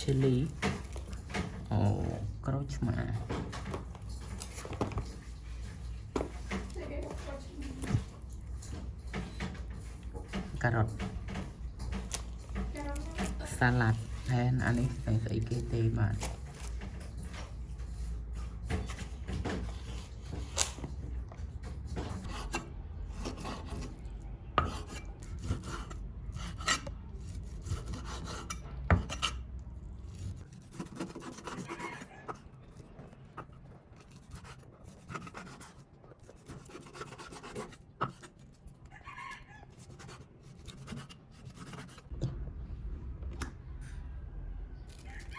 chili អូក្រូចឆ្មាការ៉ុតសាឡាត់ហើយអានេះស្អីគេទេបាទ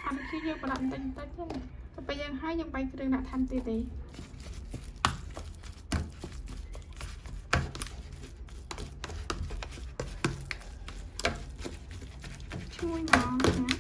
anh khi vô bà làm tình tích thế này thì bây giờ hai dân bay trường đã tham tì tì chui ngon hả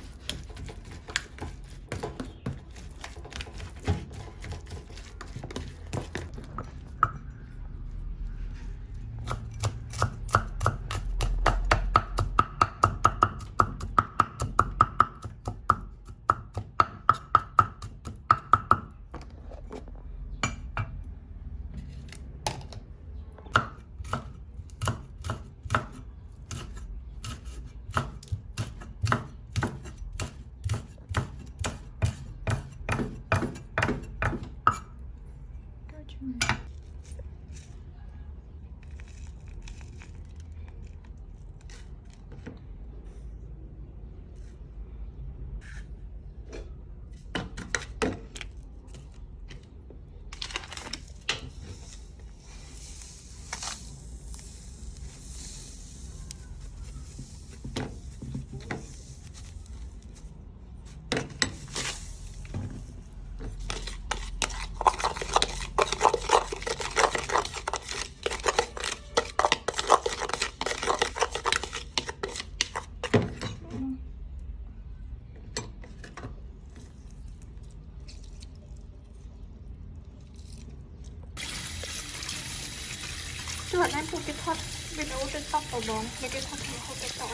chứ bạn em phụ cái thoát video trên tóc vào bóng mấy cái thoát không cái tàu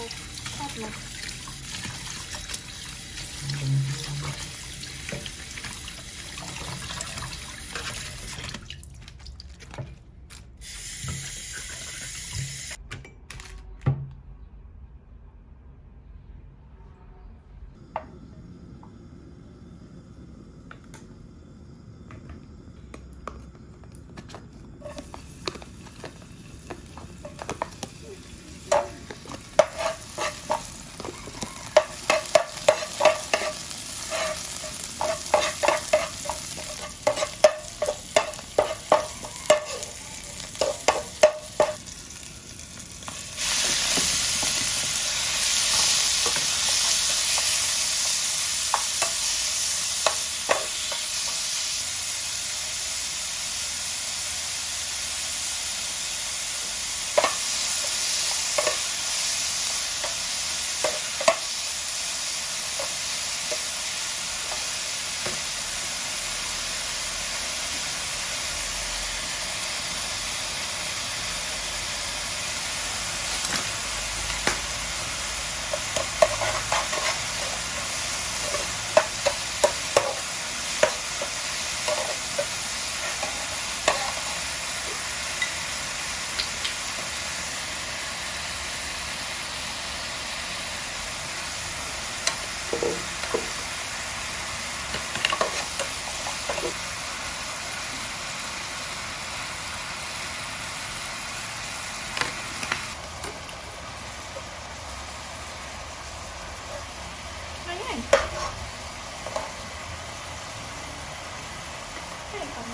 thoát mà này. Cái này còn